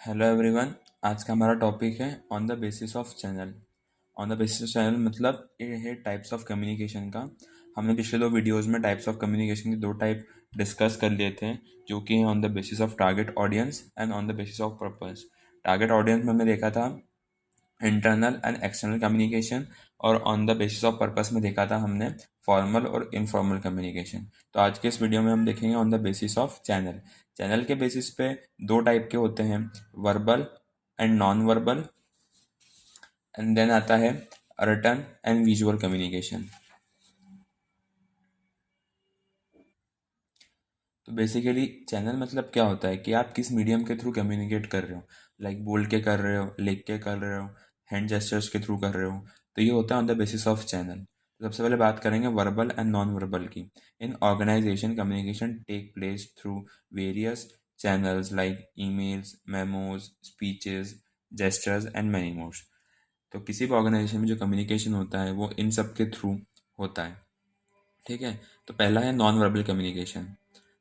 Hello everyone. आज का हमारा टॉपिक है on the basis of channel. On the basis of channel मतलब ये है टाइप्स ऑफ कम्युनिकेशन का। हमने पिछले दो वीडियोस में टाइप्स ऑफ कम्युनिकेशन के दो टाइप डिस्कस कर लिए थे, जो कि है on the basis of target audience and on the basis of purpose. Target audience में हमने देखा था इंटरनल एंड एक्सटर्नल कम्युनिकेशन, और on the basis of purpose में देखा था हमने फॉर्मल और इनफॉर्मल कम्युनिकेशन। तो आज के इस वीडियो में हम देखेंगे on the basis of channel. Channel के बेसिस पे दो टाइप के होते हैं, verbal and non verbal, and then आता है रिटन एंड विजुअल कम्युनिकेशन। तो बेसिकली चैनल मतलब क्या होता है कि आप किस मीडियम के थ्रू कम्युनिकेट कर रहे हो, लाइक बोल के कर रहे हो, लिख के कर रहे हो, हैंड जेस्चर्स के थ्रू कर रहे हो। तो ये होता है on the basis of channel. तो सबसे पहले बात करेंगे वर्बल एंड नॉन वर्बल की। In organisation communication take place through various channels like emails, memos, speeches, gestures and many mores. तो किसी भी ऑर्गेनाइजेशन में जो कम्युनिकेशन होता है वो इन सब के थ्रू होता है। ठीक है। तो पहला है non verbal communication.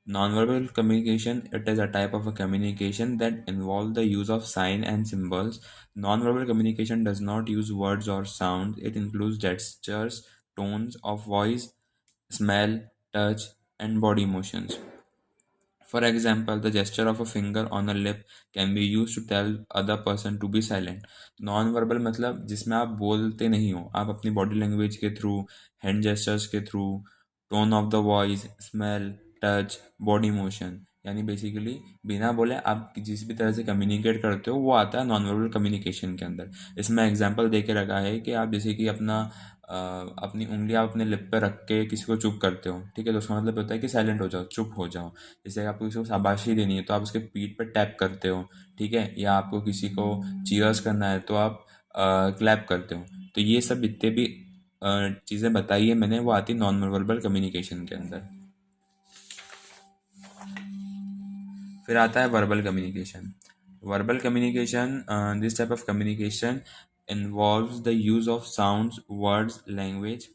Non-verbal communication, it is a type of a communication that involve the use of sign and symbols. Non-verbal communication does not use words or sound. It includes gestures, tones of voice, smell, touch, and body motions. For example, the gesture of a finger on a lip can be used to tell other person to be silent. Non-verbal मतलब जिसमें आप बोलते नहीं हो, आप अपनी body language के through, hand gestures के through, tone of the voice, smell, touch, body motion, यानी बेसिकली बिना बोले आप जिस भी तरह से कम्युनिकेट करते हो वो आता है नॉन वर्बल कम्युनिकेशन के अंदर। इसमें एग्जांपल दे के रखा है कि आप जैसे कि अपनी उंगली आप अपने लिप पे रख के किसी को चुप करते हो, ठीक है, तो उसका मतलब होता है कि साइलेंट हो जाओ, चुप हो जाओ। जैसे आपको किसी को शाबाशी देनी है तो आप उसके पीठ पे टैप करते हो, ठीक है, या आपको किसी को चीयर्स करना है तो आप क्लैप करते हो। तो ये सब जितने भी चीज़ें बताई है मैंने वो आती नॉन वर्बल कम्युनिकेशन के अंदर। फिर आता है verbal communication. Verbal communication, this type of communication involves the use of sounds, words, language.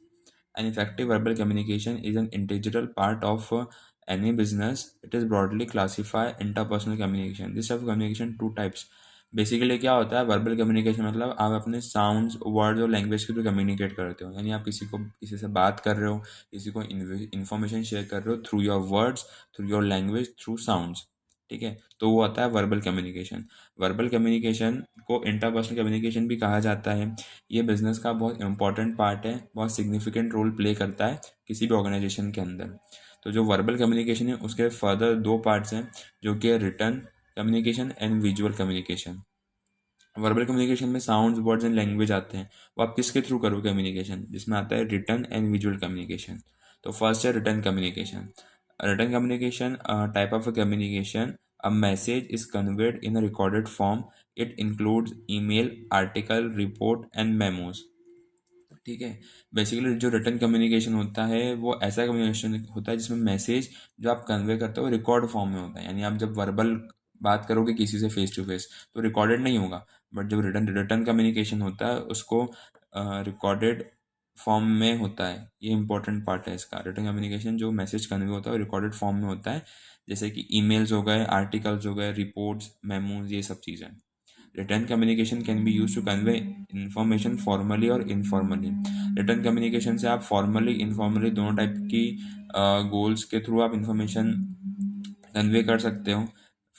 An effective verbal communication is an integral part of any business. It is broadly classified interpersonal communication. This type of communication two types. Basically क्या होता है verbal communication मतलब आप अपने sounds, words और language के through communicate करते हो, यानी आप किसी से बात कर रहे हो, किसी को इन्फॉर्मेशन शेयर कर रहे हो through your words, through your language, through sounds. ठीक है, तो वो आता है वर्बल कम्युनिकेशन। वर्बल कम्युनिकेशन को इंटरपर्सनल कम्युनिकेशन भी कहा जाता है। ये बिजनेस का बहुत इंपॉर्टेंट पार्ट है, बहुत सिग्निफिकेंट रोल प्ले करता है किसी भी ऑर्गेनाइजेशन के अंदर। तो जो वर्बल कम्युनिकेशन है उसके फर्दर दो पार्ट्स हैं, जो कि है return communication and visual communication. Verbal communication में साउंड्स, वर्ड्स एंड लैंग्वेज आते हैं। वो आप किसके थ्रू करोगे कम्युनिकेशन, जिसमें आता है रिटर्न एंड विजुअल कम्युनिकेशन। तो फर्स्ट है return communication. Return communication type of communication, a message is conveyed in a recorded form. It includes email, article, report and memos. ठीक है। बेसिकली जो रिटर्न कम्युनिकेशन होता है वो ऐसा कम्युनिकेशन होता है जिसमें मैसेज जो आप कन्वे करते हो रिकॉर्ड फॉर्म में होता है, यानी आप जब वर्बल बात करोगे किसी से फेस टू फेस तो रिकॉर्डेड नहीं होगा, बट जब रिटर्न रिटर्न कम्युनिकेशन होता है उसको रिकॉर्डेड फॉर्म में होता है। ये इंपॉर्टेंट पार्ट है इसका। रिटर्न कम्युनिकेशन जो मैसेज कन्वे होता है रिकॉर्डेड फॉर्म में होता है, जैसे कि ईमेल्स हो गए, आर्टिकल्स हो गए, रिपोर्ट्स, मेमोज, ये सब चीज़ें। Written communication can be use to convey information formally और इनफॉर्मली। रिटर्न कम्युनिकेशन से आप फॉर्मली इनफॉर्मली दोनों टाइप की गोल्स के थ्रू आप इंफॉर्मेशन कन्वे कर सकते हो।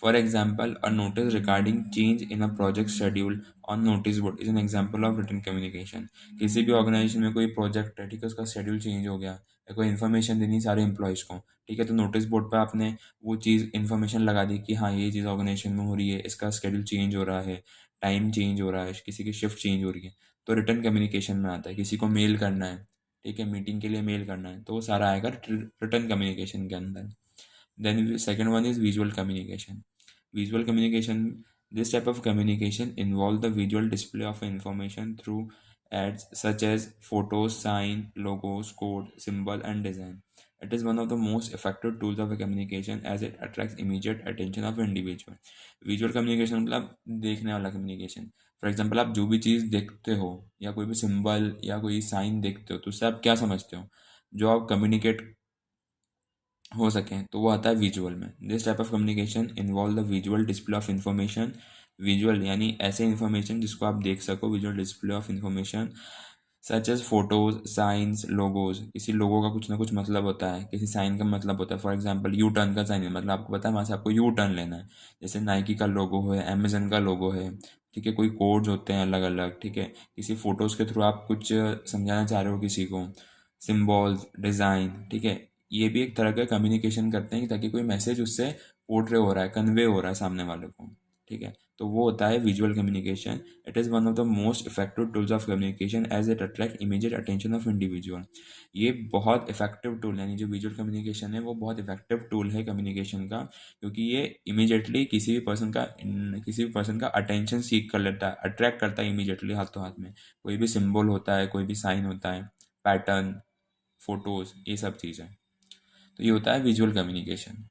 For example, a notice regarding change in a project schedule on notice board is an example of written communication. किसी भी ऑर्गेनाइजेशन में कोई प्रोजेक्ट है, ठीक है, उसका शेड्यूल चेंज हो गया या कोई इन्फॉर्मेशन देनी सारे एम्प्लॉयज़ को, ठीक है, तो नोटिस बोर्ड पे आपने वो चीज़ इन्फॉर्मेशन लगा दी कि हाँ ये चीज़ ऑर्गेनाइजेशन में हो रही है, इसका शेड्यूल चेंज हो रहा है, टाइम चेंज हो रहा है, किसी की शिफ्ट चेंज हो रही है, तो रिटर्न कम्युनिकेशन में आता है। किसी को मेल करना है, ठीक है, मीटिंग के लिए मेल करना है, तो वो सारा आएगा रिटर्न कम्युनिकेशन के अंदर। Then second one is visual communication. Visual communication, this type of communication involve the visual display of information through ads such as photos, sign, logos, code, symbol, and design. It is one of the most effective tools of a communication as it attracts immediate attention of individual. Visual communication मतलब देखने वाला communication. For example आप जो भी चीज़ देखते हो या कोई भी सिंबल या कोई साइन देखते हो तो उससे आप क्या समझते हो, जो आप कम्युनिकेट हो सकें, तो वो आता है विजुअल में। This type of communication involve the visual display of information visual यानी ऐसे इन्फॉर्मेशन जिसको आप देख सको, visual display of information such as photos, signs, logos. किसी लोगो का कुछ ना कुछ मतलब होता है, किसी साइन का मतलब होता है। फॉर एग्जांपल यू टर्न का साइन मतलब आपको पता है वहाँ से आपको यू टर्न लेना है। जैसे नाइकी का लोगो है, अमेजन का लोगो है, ठीक है। कोई कोड्स होते हैं अलग अलग, ठीक है। किसी फोटोज़ के थ्रू आप कुछ समझाना चाह रहे हो किसी को, सिम्बॉल्स, डिज़ाइन, ठीक है। ये भी एक तरह का कम्युनिकेशन करते हैं ताकि कोई मैसेज उससे पोर्ट्रे हो रहा है, कन्वे हो रहा है सामने वाले को, ठीक है। तो वो होता है visual communication. It is one of the most effective tools of communication as it attract immediate attention of individual. ये बहुत इफेक्टिव टूल यानी जो विजुअल कम्युनिकेशन है वो बहुत इफेक्टिव टूल है कम्युनिकेशन का, क्योंकि ये इमीडिएटली किसी भी पर्सन का अटेंशन सीख कर लेता है, अट्रैक्ट करता है इमीडिएटली हाथों हाथ में। कोई भी सिंबल होता है, कोई भी साइन होता है, पैटर्न, फोटोज, ये सब चीज़ें। तो ये होता है विजुअल कम्युनिकेशन।